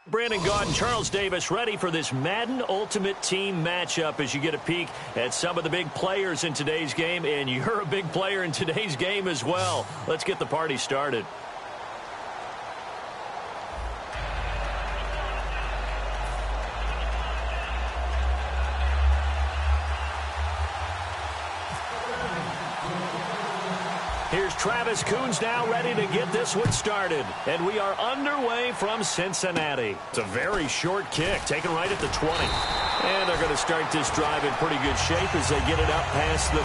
Brandon Gaud and Charles Davis ready for this Madden Ultimate Team matchup as you get a peek at some of the big players in today's game, and you're a big player in today's game as well. Let's get the party started. Here's Travis Coons now ready to get this one started. And we are underway from Cincinnati. It's a very short kick, taken right at the 20. And they're going to start this drive in pretty good shape as they get it up past the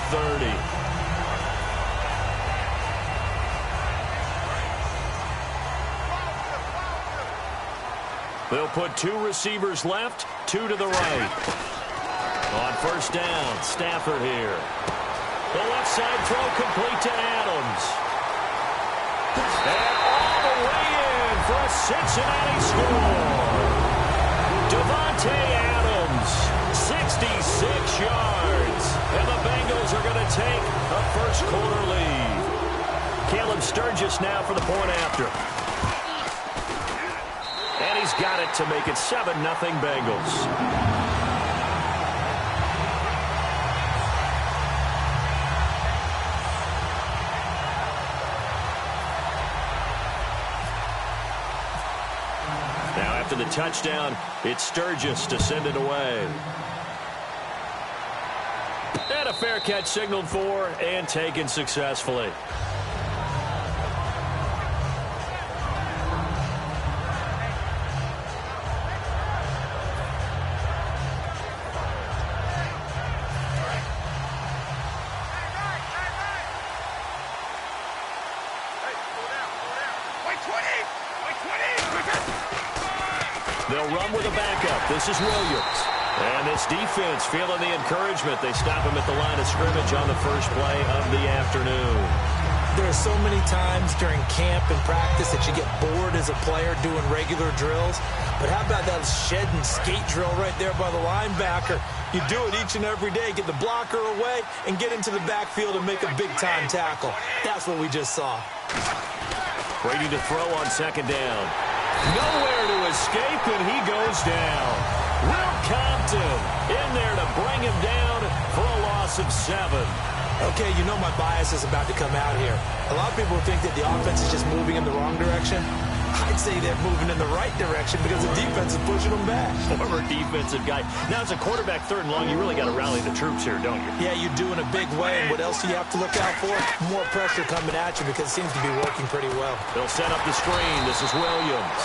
30. They'll put two receivers left, two to the right. On first down, Stafford here. The left side throw complete to Adams. And all the way in for a Cincinnati score. Devontae Adams, 66 yards. And the Bengals are going to take a first quarter lead. Caleb Sturgis now for the point after. And he's got it to make it 7-0 Bengals. To the touchdown, it's Sturgis to send it away. And a fair catch signaled for and taken successfully. They'll run with a backup. This is Williams. And this defense feeling the encouragement. They stop him at the line of scrimmage on the first play of the afternoon. There are so many times during camp and practice that you get bored as a player doing regular drills. But how about that shed and skate drill right there by the linebacker? You do it each and every day. Get the blocker away and get into the backfield and make a big-time tackle. That's what we just saw. Brady to throw on second down. Nowhere to escape, and he goes down. Will Compton in there to bring him down for a loss of 7. Okay, you know my bias is about to come out here. A lot of people think that the offense is just moving in the wrong direction. I'd say they're moving in the right direction because the defense is pushing them back. Former defensive guy. Now, as a quarterback, third and long, you really got to rally the troops here, don't you? Yeah, you do in a big way. And what else do you have to look out for? More pressure coming at you because it seems to be working pretty well. They'll set up the screen. This is Williams.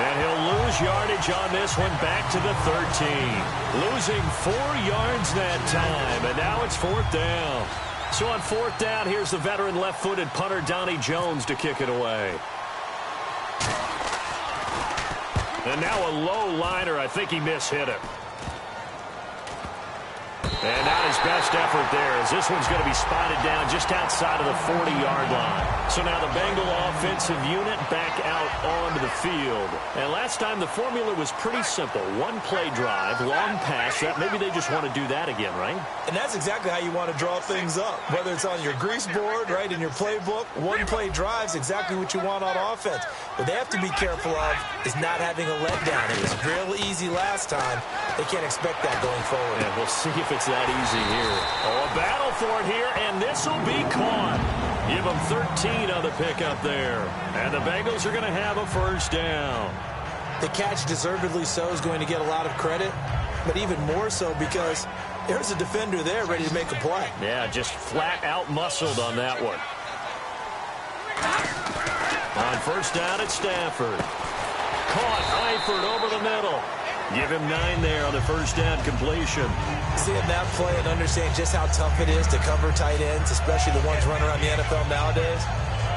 And he'll lose yardage on this one back to the 13. Losing 4 yards that time. And now it's fourth down. So on fourth down, here's the veteran left-footed punter Donnie Jones to kick it away. And now a low liner. I think he mishit it. And not his best effort there, as this one's going to be spotted down just outside of the 40-yard line. So now the Bengal offensive unit back out onto the field. And last time the formula was pretty simple. One-play drive, long pass. Maybe they just want to do that again, right? And that's exactly how you want to draw things up. Whether it's on your grease board, right, in your playbook, one-play drive's exactly what you want on offense. What they have to be careful of is not having a letdown. It was real easy last time. They can't expect that going forward. Yeah, we'll see if it's that easy here. Oh, a battle for it here, and this will be caught. Give them 13 on the pickup there. And the Bengals are going to have a first down. The catch, deservedly so, is going to get a lot of credit, but even more so because there's a defender there ready to make a play. Yeah, just flat out muscled on that one. On first down, it's Stafford. Caught Eifert over the middle. Give him 9 there on the first down completion. Seeing that play and understanding just how tough it is to cover tight ends, especially the ones running around the NFL nowadays,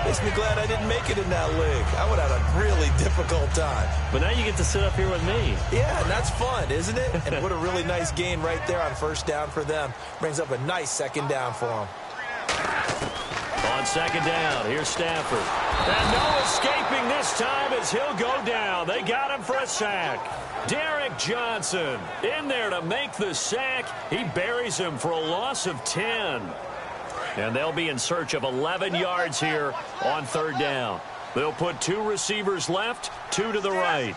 makes me glad I didn't make it in that league. I would have a really difficult time. But now you get to sit up here with me. Yeah, and that's fun, isn't it? And what a really nice gain right there on first down for them. Brings up a nice second down for them. On second down, here's Stafford. And no escaping this time as he'll go down. They got him for a sack. Derek Johnson in there to make the sack. He buries him for a loss of 10. And they'll be in search of 11 yards here on third down. They'll put 2 receivers left, 2 to the right.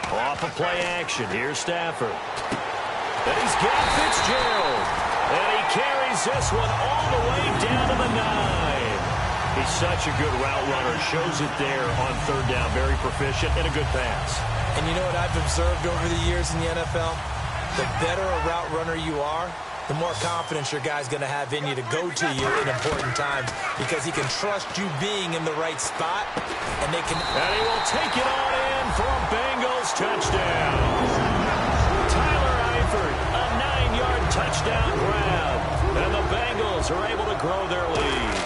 Off of play action. Here's Stafford. And he's got Fitzgerald. And he carries this one all the way down to the 9. He's such a good route runner. Shows it there on third down. Very proficient and a good pass. And you know what I've observed over the years in the NFL? The better a route runner you are, the more confidence your guy's going to have in you to go to you in important times because he can trust you being in the right spot, and they can... And he will take it on in for a Bengals touchdown. Tyler Eifert, a 9-yard touchdown grab. And the Bengals are able to grow their lead.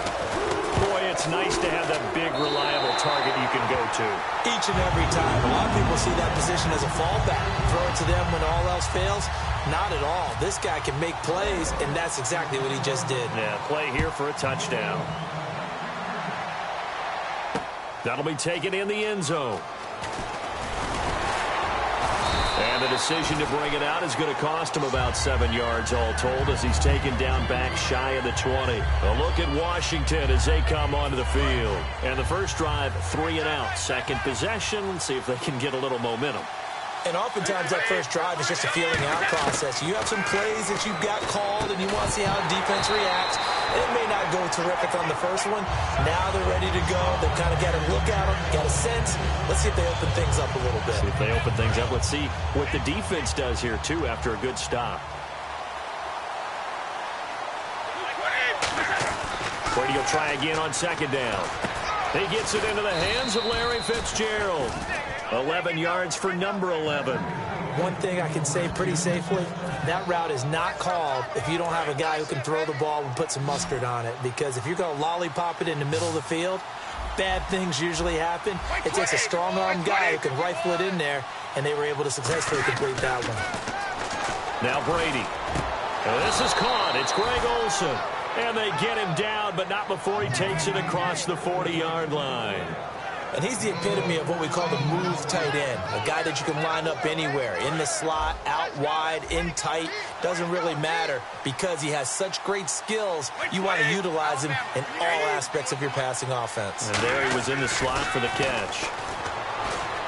Boy, it's nice to have that big, reliable target you can go to. Each and every time. A lot of people see that position as a fallback. Throw it to them when all else fails. Not at all. This guy can make plays, and that's exactly what he just did. Yeah, play here for a touchdown. That'll be taken in the end zone. And the decision to bring it out is going to cost him about 7 yards all told as he's taken down back shy of the 20. A look at Washington as they come onto the field. And the first drive, 3 and out. Second possession, see if they can get a little momentum. And oftentimes that first drive is just a feeling out process. You have some plays that you've got called and you want to see how the defense reacts. It may not go terrific on the first one. Now they're ready to go. They've kind of got a look at them, got a sense. Let's see if they open things up a little bit. See if they open things up. Let's see what the defense does here, too, after a good stop. Brady will try again on second down. He gets it into the hands of Larry Fitzgerald. 11 yards for number 11. One thing I can say pretty safely, that route is not called if you don't have a guy who can throw the ball and put some mustard on it. Because if you're going to lollipop it in the middle of the field, bad things usually happen. It takes a strong-armed guy who can rifle it in there, and they were able to successfully complete that one. Now Brady. And this is caught. It's Greg Olsen. And they get him down, but not before he takes it across the 40-yard line. And he's the epitome of what we call the move tight end. A guy that you can line up anywhere. In the slot, out wide, in tight. Doesn't really matter because he has such great skills. You want to utilize him in all aspects of your passing offense. And there he was in the slot for the catch.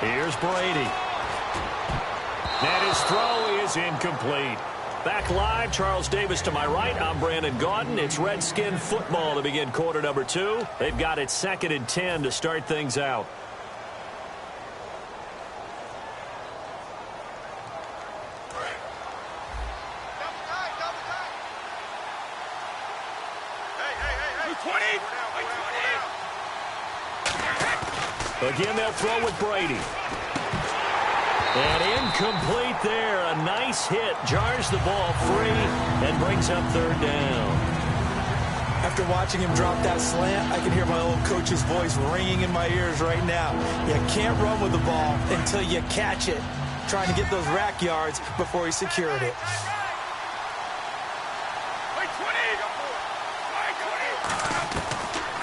Here's Brady. And his throw is incomplete. Back live, Charles Davis to my right. I'm Brandon Gaudin. It's Redskin football to begin quarter number 2. They've got it 2nd and 10 to start things out. Again, they'll throw with Brady. And incomplete there. A nice hit. Jars the ball free and brings up third down. After watching him drop that slant, I can hear my old coach's voice ringing in my ears right now. You can't run with the ball until you catch it. Trying to get those rack yards before he secured it.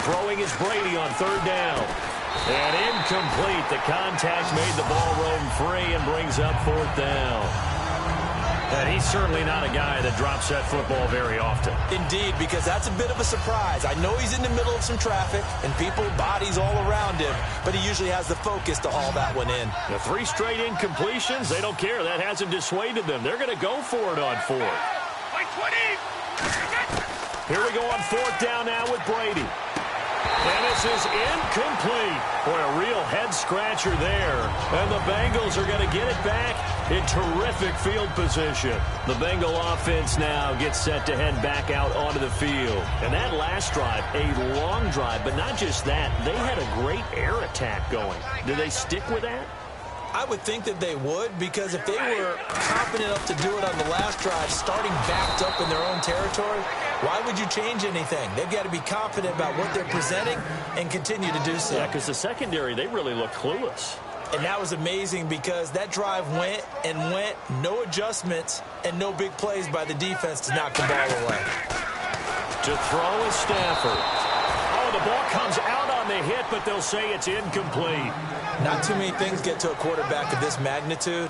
Throwing is Brady on third down. And incomplete. The contact made the ball roam free and brings up fourth down. And he's certainly not a guy that drops that football very often. Indeed, because that's a bit of a surprise. I know he's in the middle of some traffic and people, bodies all around him, but he usually has the focus to haul that one in. The 3 straight incompletions, they don't care. That hasn't dissuaded them. They're going to go for it on 4th. Here we go on 4th down now with Brady. And this is incomplete. Boy, a real head-scratcher there. And the Bengals are going to get it back in terrific field position. The Bengal offense now gets set to head back out onto the field. And that last drive, a long drive, but not just that. They had a great air attack going. Do they stick with that? I would think that they would, because if they were confident enough to do it on the last drive, starting backed up in their own territory, why would you change anything? They've got to be confident about what they're presenting and continue to do so. Yeah, because the secondary, they really look clueless. And that was amazing because that drive went and went, no adjustments, and no big plays by the defense to knock the ball away. To throw is Stafford. Oh, the ball comes out on the hit, but they'll say it's incomplete. Not too many things get to a quarterback of this magnitude,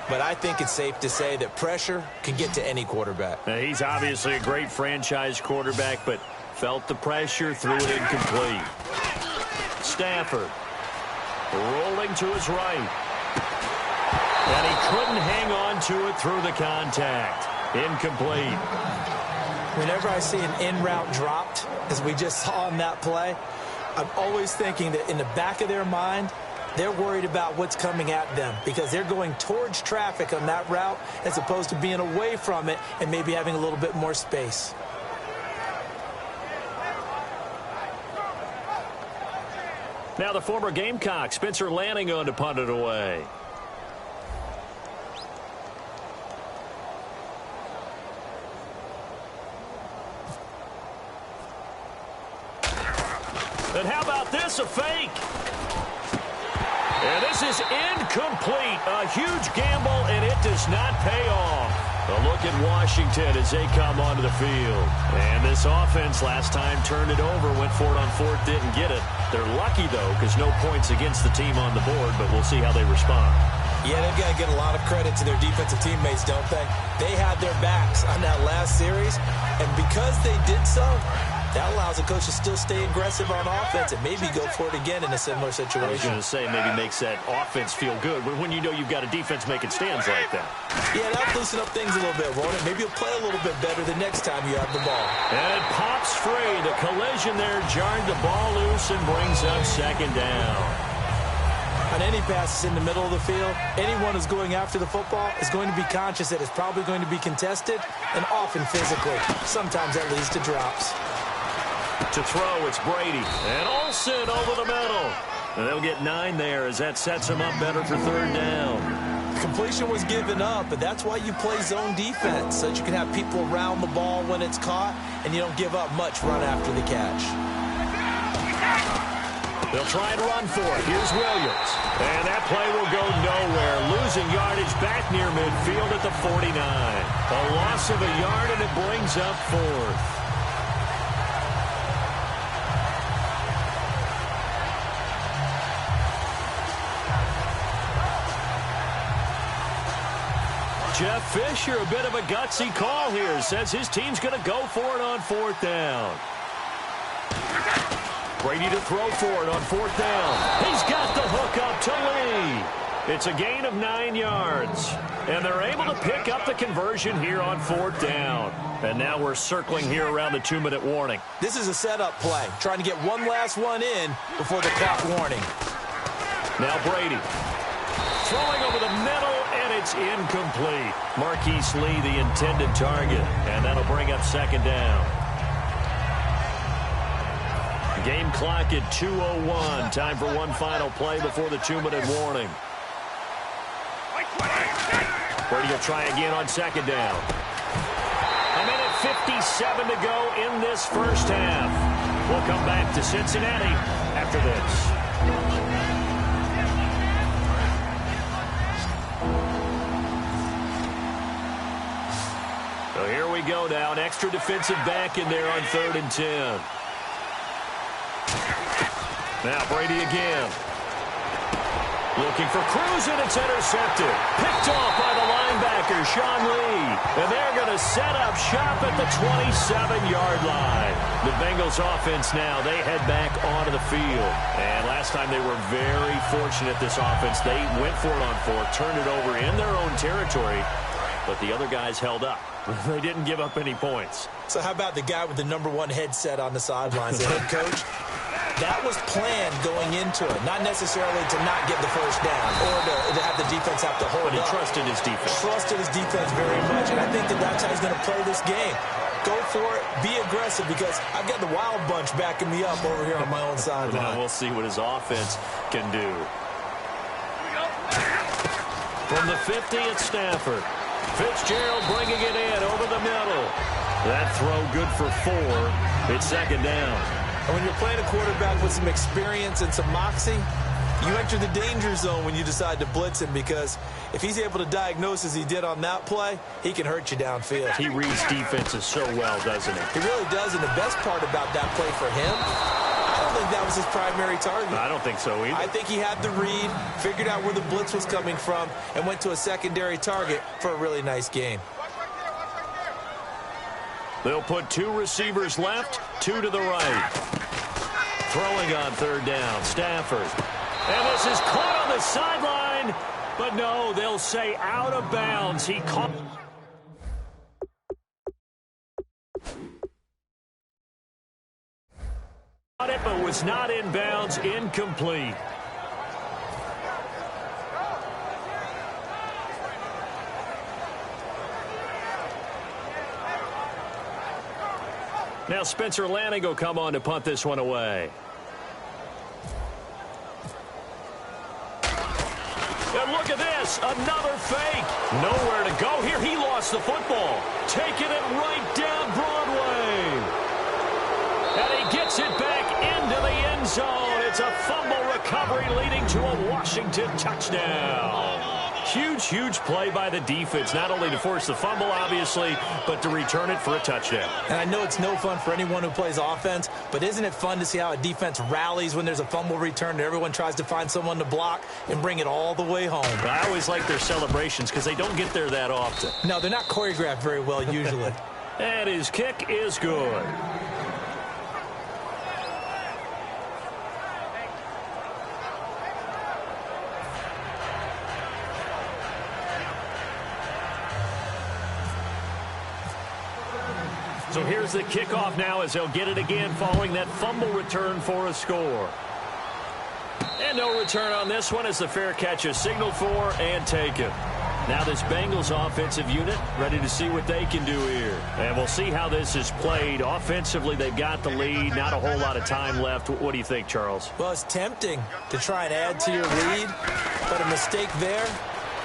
but I think it's safe to say that pressure can get to any quarterback. Now, he's obviously a great franchise quarterback, but felt the pressure, threw it incomplete. Stafford rolling him to his right. And he couldn't hang on to it through the contact. Incomplete. Whenever I see an in-route dropped, as we just saw on that play, I'm always thinking that in the back of their mind, they're worried about what's coming at them because they're going towards traffic on that route as opposed to being away from it and maybe having a little bit more space. Now the former Gamecock, Spencer Lanning, on to punt it away. And how about this, a fake? And this is incomplete. A huge gamble, and it does not pay off. A look at Washington as they come onto the field. And this offense last time turned it over, went for it on fourth, didn't get it. They're lucky, though, because no points against the team on the board, but we'll see how they respond. Yeah, they've got to get a lot of credit to their defensive teammates, don't they? They had their backs on that last series, and because they did so, that allows the coach to still stay aggressive on offense and maybe go for it again in a similar situation. I was going to say maybe makes that offense feel good when you know you've got a defense making stands like that. Yeah, that'll loosen up things a little bit, won't it? Maybe you'll play a little bit better the next time you have the ball. And it pops free. The collision there jarred the ball loose and brings up second down. On any passes in the middle of the field, anyone who's going after the football is going to be conscious that it's probably going to be contested and often physically. Sometimes that leads to drops. To throw, it's Brady. And Olsen over the middle. And they'll get 9 there as that sets them up better for third down. Completion was given up, but that's why you play zone defense, so that you can have people around the ball when it's caught, and you don't give up much run after the catch. They'll try and run for it. Here's Williams. And that play will go nowhere. Losing yardage back near midfield at the 49. A loss of a yard, and it brings up fourth. Jeff Fisher, a bit of a gutsy call here. Says his team's going to go for it on fourth down. Brady to throw for it on fourth down. He's got the hook up to Lee. It's a gain of 9 yards. And they're able to pick up the conversion here on fourth down. And now we're circling here around the 2-minute warning. This is a setup play, trying to get one last one in before the clock warning. Now Brady throwing over the middle, and it's incomplete. Marquise Lee, the intended target, and that'll bring up second down. Game clock at 2:01. Time for one final play before the 2-minute warning. Brady will try again on second down. A minute 57 to go in this first half. We'll come back to Cincinnati after this. So here we go now. An extra defensive back in there on 3rd and 10. Now Brady again. Looking for Cruz, and it's intercepted. Picked off by the linebacker, Sean Lee. And they're going to set up shop at the 27-yard line. The Bengals offense now, they head back onto the field. And last time they were very fortunate, this offense. They went for it on fourth, turned it over in their own territory. But the other guys held up. They didn't give up any points. So how about the guy with the #1 headset on the sidelines, the head coach? That was planned going into it, not necessarily to not get the first down or to have the defense have to hold up. But he trusted his defense. Trusted his defense very much, and I think that's how he's going to play this game. Go for it, be aggressive, because I've got the Wild Bunch backing me up over here on my own sideline. Now we'll see what his offense can do. From the 50 at Stafford. Fitzgerald bringing it in over the middle. That throw good for 4. It's second down. And when you're playing a quarterback with some experience and some moxie, you enter the danger zone when you decide to blitz him, because if he's able to diagnose as he did on that play, he can hurt you downfield. He reads defenses so well, doesn't he? He really does, and the best part about that play for him, I don't think that was his primary target. I don't think so either. I think he had the read, figured out where the blitz was coming from, and went to a secondary target for a really nice gain. They'll put 2 receivers left, 2 to the right. Throwing on 3rd down, Stafford. And this is caught on the sideline. But no, they'll say out of bounds. He caught it, but was not in bounds. Incomplete. Now Spencer Lanning will come on to punt this one away. And look at this, another fake. Nowhere to go here. He lost the football. Taking it right down Broadway. And he gets it back into the end zone. It's a fumble recovery leading to a Washington touchdown. Huge, huge play by the defense, not only to force the fumble, obviously, but to return it for a touchdown. And I know it's no fun for anyone who plays offense, but isn't it fun to see how a defense rallies when there's a fumble return and everyone tries to find someone to block and bring it all the way home? I always like their celebrations because they don't get there that often. No, they're not choreographed very well usually. And his kick is good. So here's the kickoff now as they'll get it again following that fumble return for a score. And no return on this one as the fair catch is signaled for and taken. Now this Bengals offensive unit ready to see what they can do here. And we'll see how this is played. Offensively, they've got the lead. Not a whole lot of time left. What do you think, Charles? Well, it's tempting to try and add to your lead, but a mistake there,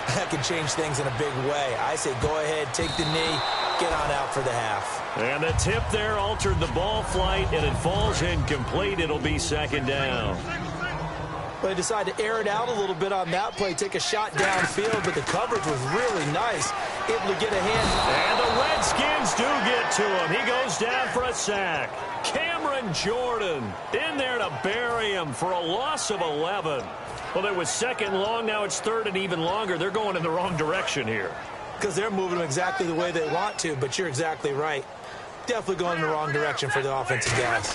that can change things in a big way. I say go ahead, take the knee, get on out for the half. And the tip there altered the ball flight, and it falls incomplete. It'll be second down. Well, they decided to air it out a little bit on that play, take a shot downfield, but the coverage was really nice, able to get a hand. And the Redskins do get to him. He goes down for a sack. Cameron Jordan in there to bury him for a loss of 11. Well, it was second long. Now it's third and even longer. They're going in the wrong direction here. Because they're moving them exactly the way they want to, but you're exactly right. Definitely going in the wrong direction for the offensive guys.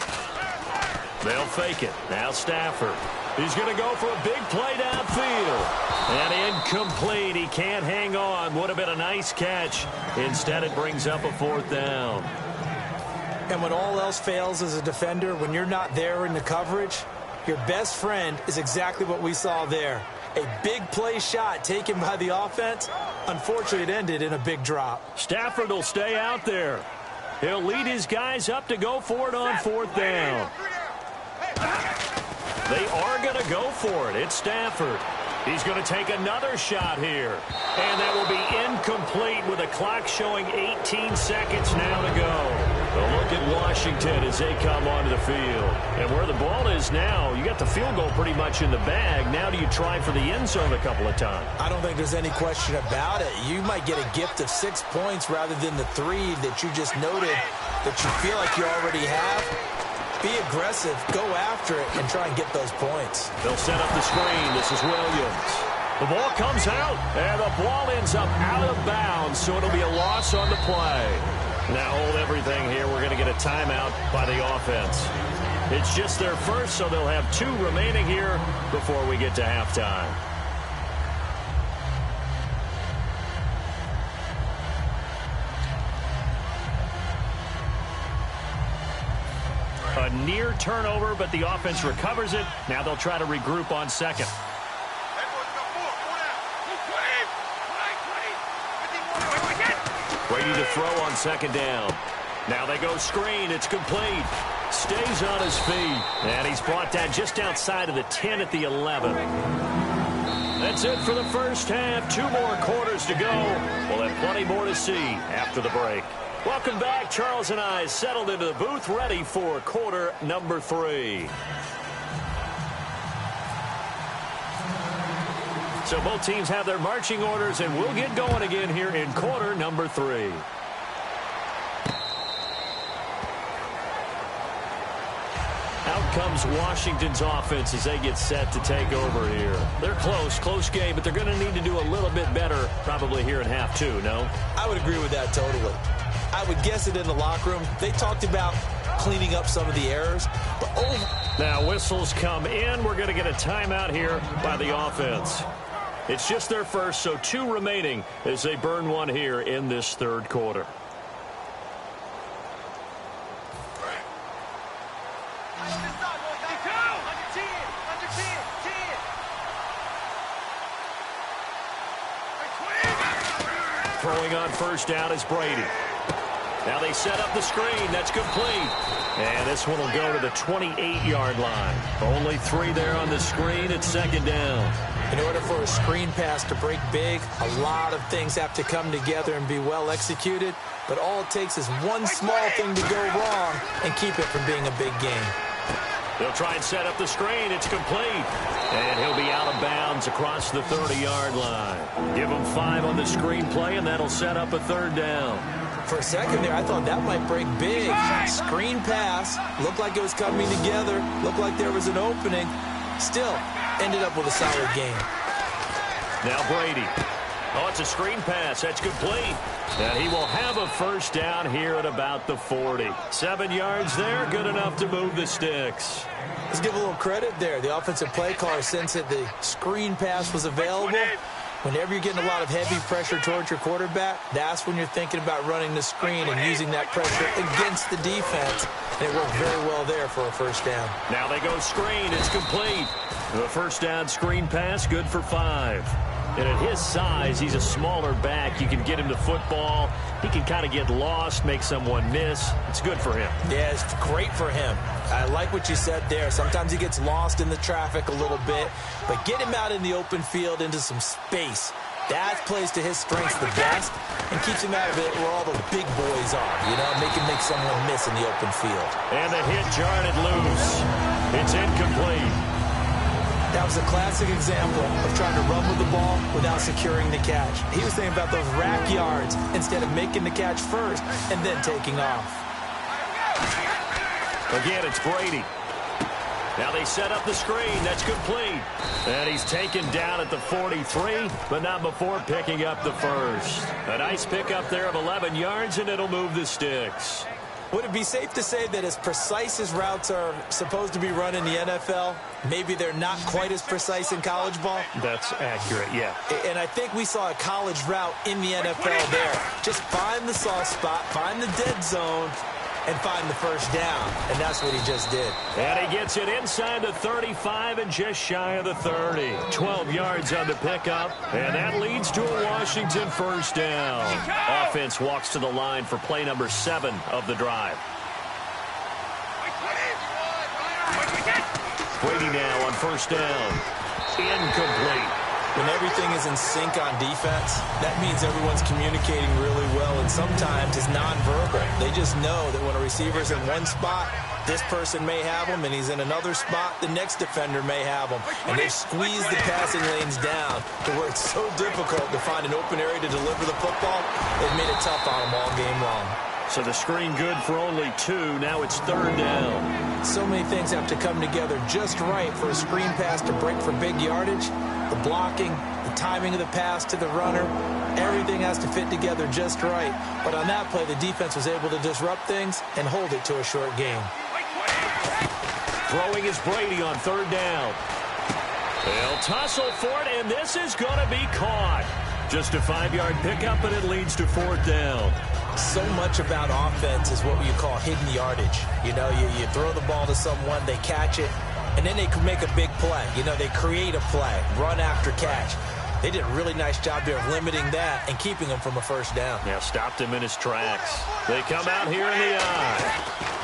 They'll fake it. Now Stafford. He's going to go for a big play downfield. And incomplete. He can't hang on. Would have been a nice catch. Instead, it brings up a fourth down. And when all else fails as a defender, when you're not there in the coverage, your best friend is exactly what we saw there. A big play shot taken by the offense. Unfortunately, it ended in a big drop. Stafford will stay out there. He'll lead his guys up to go for it on fourth down. They are going to go for it. It's Stafford. He's going to take another shot here. And that will be incomplete with a clock showing 18 seconds now to go. Well, look at Washington as they come onto the field. And where the ball is now, you got the field goal pretty much in the bag. Now do you try for the end zone a couple of times? I don't think there's any question about it. You might get a gift of 6 points rather than the 3 that you just noted that you feel like you already have. Be aggressive, go after it, and try and get those points. They'll set up the screen. This is Williams. The ball comes out, and the ball ends up out of bounds, so it'll be a loss on the play. Now hold everything here. We're going to get a timeout by the offense. It's just their first, so they'll have 2 remaining here before we get to halftime. A near turnover, but the offense recovers it. Now they'll try to regroup on second. Ready to throw on second down. Now they go screen. It's complete. Stays on his feet. And he's brought down just outside of the 10 at the 11. That's it for the first half. 2 more quarters to go. We'll have plenty more to see after the break. Welcome back. Charles and I settled into the booth, ready for quarter number 3. So both teams have their marching orders, and we'll get going again here in quarter number 3. Out comes Washington's offense as they get set to take over here. They're close game, but they're going to need to do a little bit better probably here in half 2, no? I would agree with that totally. I would guess it in the locker room. They talked about cleaning up some of the errors, but Now whistles come in. We're going to get a timeout here by the offense. It's just their first, so 2 remaining as they burn one here in this third quarter. Throwing on first down is Brady. Now they set up the screen. That's complete. And this one will go to the 28-yard line. Only 3 there on the screen. It's second down. In order for a screen pass to break big, a lot of things have to come together and be well executed. But all it takes is one small thing to go wrong and keep it from being a big game. They'll try and set up the screen. It's complete. And he'll be out of bounds across the 30-yard line. Give him 5 on the screenplay, and that'll set up a third down. For a second there, I thought that might break big. Screen pass. Looked like it was coming together. Looked like there was an opening. Still, ended up with a solid game. Now Brady. Oh, it's a screen pass. That's complete. And he will have a first down here at about the 40. 7 yards there, good enough to move the sticks. Let's give a little credit there. The offensive play caller, since that the screen pass was available, whenever you're getting a lot of heavy pressure towards your quarterback, that's when you're thinking about running the screen and using that pressure against the defense. And it worked very well there for a first down. Now they go screen. It's complete. The first down screen pass, good for 5. And at his size, he's a smaller back. You can get him to football. He can kind of get lost, make someone miss. It's good for him. Yeah, it's great for him. I like what you said there. Sometimes he gets lost in the traffic a little bit. But get him out in the open field into some space. That plays to his strengths the best and keeps him out of it where all the big boys are. You know, make someone miss in the open field. And the hit jarred it loose. It's incomplete. That was a classic example of trying to run with the ball without securing the catch. He was thinking about those rack yards instead of making the catch first and then taking off. Again, it's Brady. Now they set up the screen. That's complete. And he's taken down at the 43, but not before picking up the first. A nice pickup there of 11 yards, and it'll move the sticks. Would it be safe to say that as precise as routes are supposed to be run in the NFL, maybe they're not quite as precise in college ball? That's accurate, yeah. And I think we saw a college route in the NFL there. Just find the soft spot, find the dead zone, and find the first down. And that's what he just did. And he gets it inside the 35 and just shy of the 30. 12 yards on the pickup, and that leads to a Washington first down. Offense walks to the line for play number 7 of the drive. Brady now on first down. Incomplete. When everything is in sync on defense, that means everyone's communicating really well, and sometimes it's nonverbal. They just know that when a receiver's in one spot, this person may have him, and he's in another spot, the next defender may have him. And they've squeezed the passing lanes down to where it's so difficult to find an open area to deliver the football. They've made it tough on them all game long. So the screen good for only 2. Now it's third down. So many things have to come together just right for a screen pass to break for big yardage. The blocking, the timing of the pass to the runner, everything has to fit together just right. But on that play, the defense was able to disrupt things and hold it to a short game. Throwing is Brady on third down. They'll tussle for it, and this is going to be caught. Just a 5-yard pickup, and it leads to fourth down. So much about offense is what you call hidden yardage. You know, you throw the ball to someone, they catch it, and then they can make a big play. You know, they create a play, run after catch. They did a really nice job there of limiting that and keeping him from a first down. Yeah, stopped him in his tracks. They come out here in the eye.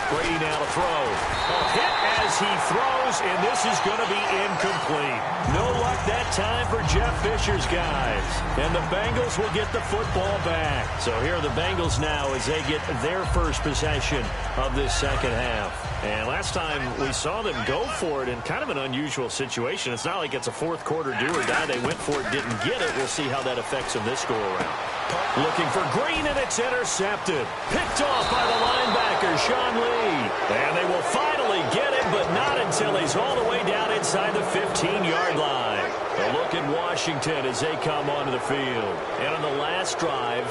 Brady now to throw. A hit as he throws, and this is going to be incomplete. No luck that time for Jeff Fisher's guys. And the Bengals will get the football back. So here are the Bengals now as they get their first possession of this second half. And last time we saw them go for it in kind of an unusual situation. It's not like it's a fourth quarter do or die. They went for it, didn't get it. We'll see how that affects them this go-around. Looking for Green, and it's intercepted. Picked off by the linebacker, Sean Lee. And they will finally get it, but not until he's all the way down inside the 15-yard line. A look at Washington as they come onto the field. And on the last drive,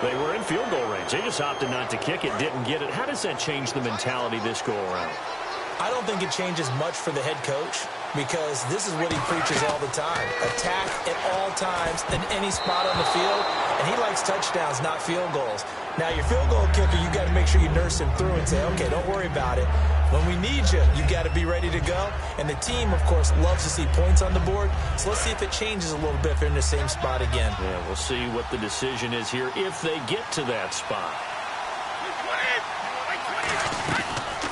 they were in field goal range. They just opted not to kick it, didn't get it. How does that change the mentality this go-around? I don't think it changes much for the head coach because this is what he preaches all the time. Attack at all times in any spot on the field, and he likes touchdowns, not field goals. Now, your field goal kicker, you got to make sure you nurse him through and say, okay, don't worry about it. When we need you, you got to be ready to go. And the team, of course, loves to see points on the board. So let's see if it changes a little bit if they're in the same spot again. Yeah, we'll see what the decision is here if they get to that spot.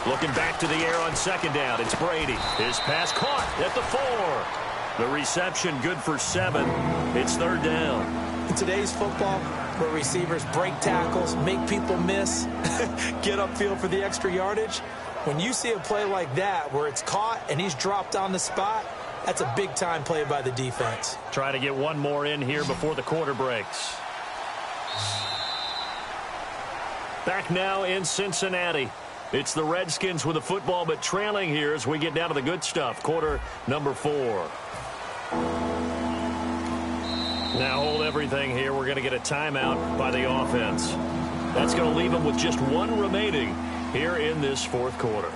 Looking back to the air on second down, it's Brady. His pass caught at the 4. The reception good for 7. It's third down. In today's football, where receivers break tackles, make people miss, get upfield for the extra yardage, when you see a play like that where it's caught and he's dropped on the spot, that's a big-time play by the defense. Try to get one more in here before the quarter breaks. Back now in Cincinnati. It's the Redskins with the football, but trailing here as we get down to the good stuff. Quarter number 4. Now hold everything here. We're going to get a timeout by the offense. That's going to leave them with just one remaining here in this fourth quarter.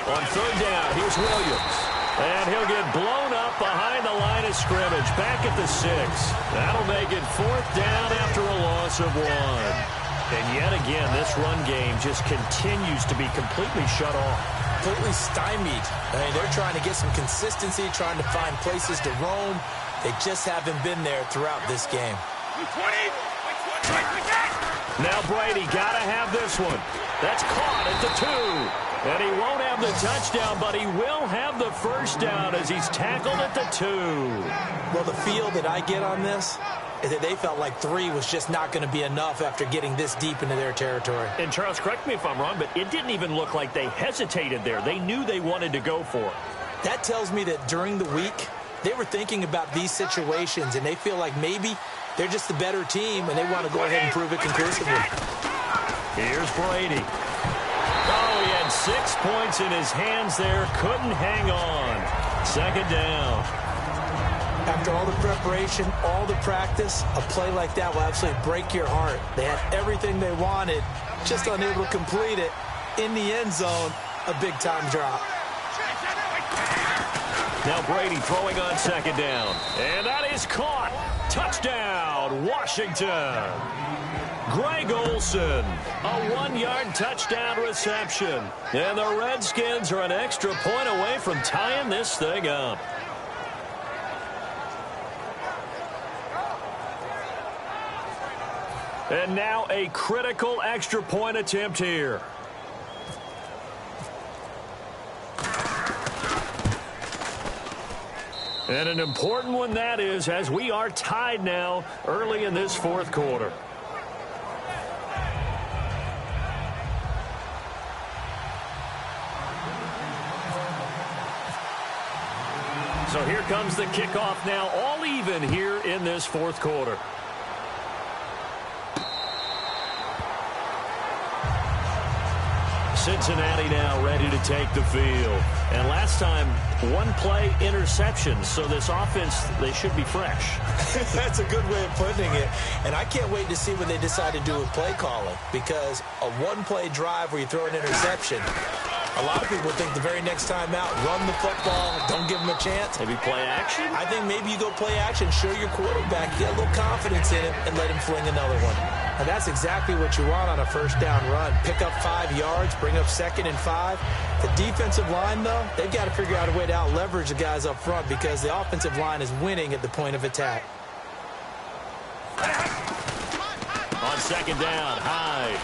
On third down, here's Williams. And he'll get blown up behind the line of scrimmage. Back at the 6. That'll make it fourth down after a loss of 1. And yet again, this run game just continues to be completely shut off. Completely stymied. I mean, they're trying to get some consistency, trying to find places to roam. They just haven't been there throughout this game. Now Brady got to have this one. That's caught at the 2. And he won't have the touchdown, but he will have the first down as he's tackled at the 2. Well, the feel that I get on this is that they felt like 3 was just not going to be enough after getting this deep into their territory. And Charles, correct me if I'm wrong, but it didn't even look like they hesitated there. They knew they wanted to go for it. That tells me that during the week, they were thinking about these situations, and they feel like maybe they're just the better team, and they want to go ahead and prove it conclusively. Here's Brady. Oh, he had 6 points in his hands there. Couldn't hang on. Second down. After all the preparation, all the practice, a play like that will absolutely break your heart. They had everything they wanted, just unable to complete it. In the end zone, a big-time drop. Now Brady throwing on second down. And that is caught. Touchdown, Washington. Greg Olsen, a 1-yard touchdown reception. And the Redskins are an extra point away from tying this thing up. And now a critical extra point attempt here. And an important one that is, as we are tied now early in this fourth quarter. So here comes the kickoff now, all even here in this fourth quarter. Cincinnati now ready to take the field. And last time, 1-play interception. So this offense, they should be fresh. That's a good way of putting it. And I can't wait to see what they decide to do with play calling. Because a 1-play drive where you throw an interception, a lot of people think the very next time out, run the football, don't give them a chance. Maybe play action? I think maybe you go play action, show your quarterback, get a little confidence in him, and let him fling another one. And that's exactly what you want on a first down run. Pick up 5 yards, bring up 2nd and 5. The defensive line, though, they've got to figure out a way to out-leverage the guys up front because the offensive line is winning at the point of attack. On second down, Hyde.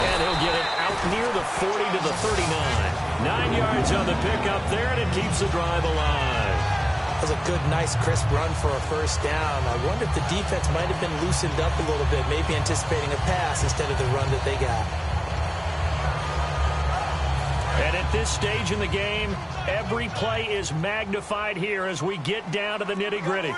And he'll get it out near the 40 to the 39. 9 yards on the pickup there, and it keeps the drive alive. That was a good, nice, crisp run for a first down. I wonder if the defense might have been loosened up a little bit, maybe anticipating a pass instead of the run that they got. And at this stage in the game, every play is magnified here as we get down to the nitty-gritty.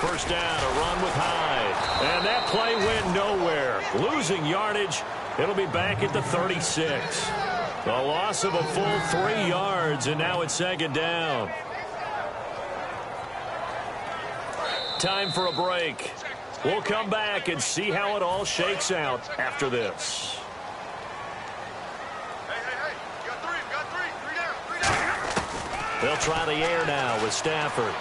First down, a run with Hyde. And that play went nowhere. Losing yardage. It'll be back at the 36. A loss of a full 3 yards, and now it's second down. Time for a break. We'll come back and see how it all shakes out after this. Hey, you got three down. They'll try the air now with Stafford.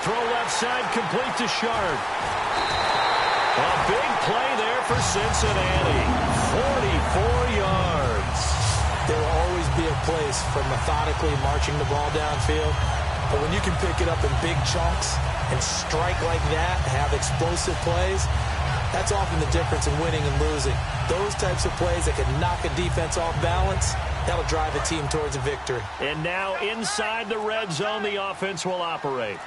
Throw left side, complete to Sharp. A big play there for Cincinnati. 44 yards. There will always be a place for methodically marching the ball downfield. But when you can pick it up in big chunks and strike like that, have explosive plays, that's often the difference in winning and losing. Those types of plays that can knock a defense off balance, that'll drive a team towards a victory. And now inside the red zone, the offense will operate.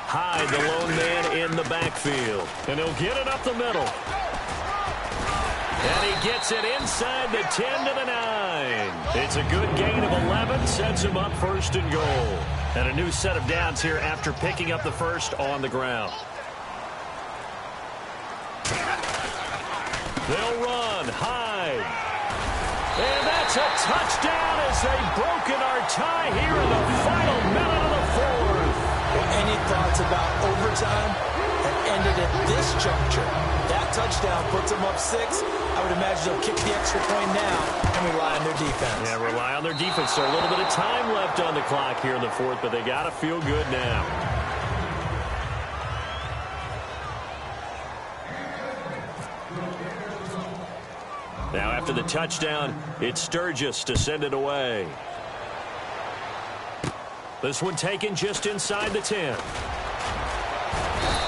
Hyde, the lone man in the backfield. And he'll get it up the middle. And he gets it inside the 10 to the 9. It's a good gain of 11, sets him up first and goal. And a new set of downs here after picking up the first on the ground. They'll run. Hyde. And that's a touchdown as they've broken our tie here in the final minute of the fourth. Well, any thoughts about overtime that ended at this juncture? That touchdown puts them up 6. I would imagine they'll kick the extra point now and rely on their defense. Yeah, rely on their defense. So a little bit of time left on the clock here in the fourth, but they got to feel good now. Now after the touchdown, it's Sturgis to send it away. This one taken just inside the 10.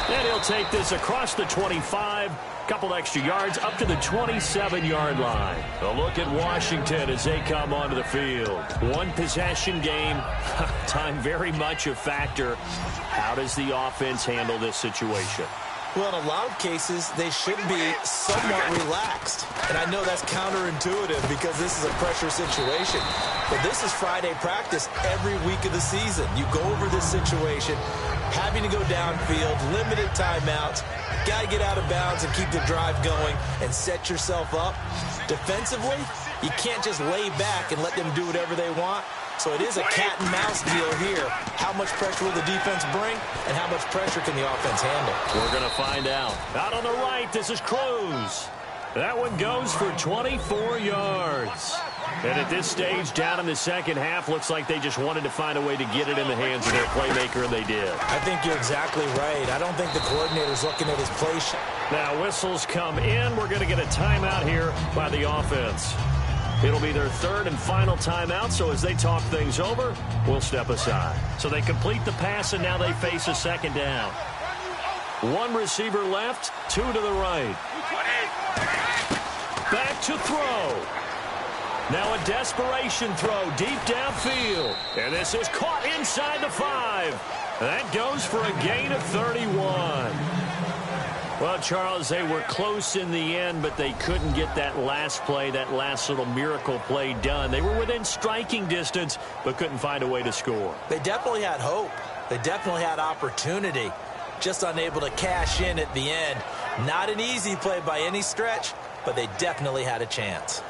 And he'll take this across the 25. Couple extra yards up to the 27-yard line. A look at Washington as they come onto the field. One possession game. Time very much a factor. How does the offense handle this situation? Well, in a lot of cases, they should be somewhat relaxed. And I know that's counterintuitive because this is a pressure situation. But this is Friday practice every week of the season. You go over this situation, having to go downfield, limited timeouts, got to get out of bounds and keep the drive going and set yourself up. Defensively, you can't just lay back and let them do whatever they want. So it is a cat and mouse deal here. How much pressure will the defense bring and how much pressure can the offense handle? We're going to find out. Out on the right, this is Cruz. That one goes for 24 yards. And at this stage, down in the second half, looks like they just wanted to find a way to get it in the hands of their playmaker, and they did. I think you're exactly right. I don't think the coordinator's looking at his play sheet. Now whistles come in. We're going to get a timeout here by the offense. It'll be their third and final timeout, so as they talk things over, we'll step aside. So they complete the pass, and now they face a second down. One receiver left, 2 to the right. Back to throw. Now a desperation throw deep downfield. And this is caught inside the 5. That goes for a gain of 31. Well, Charles, they were close in the end, but they couldn't get that last play, that last little miracle play done. They were within striking distance, but couldn't find a way to score. They definitely had hope. They definitely had opportunity. Just unable to cash in at the end. Not an easy play by any stretch, but they definitely had a chance.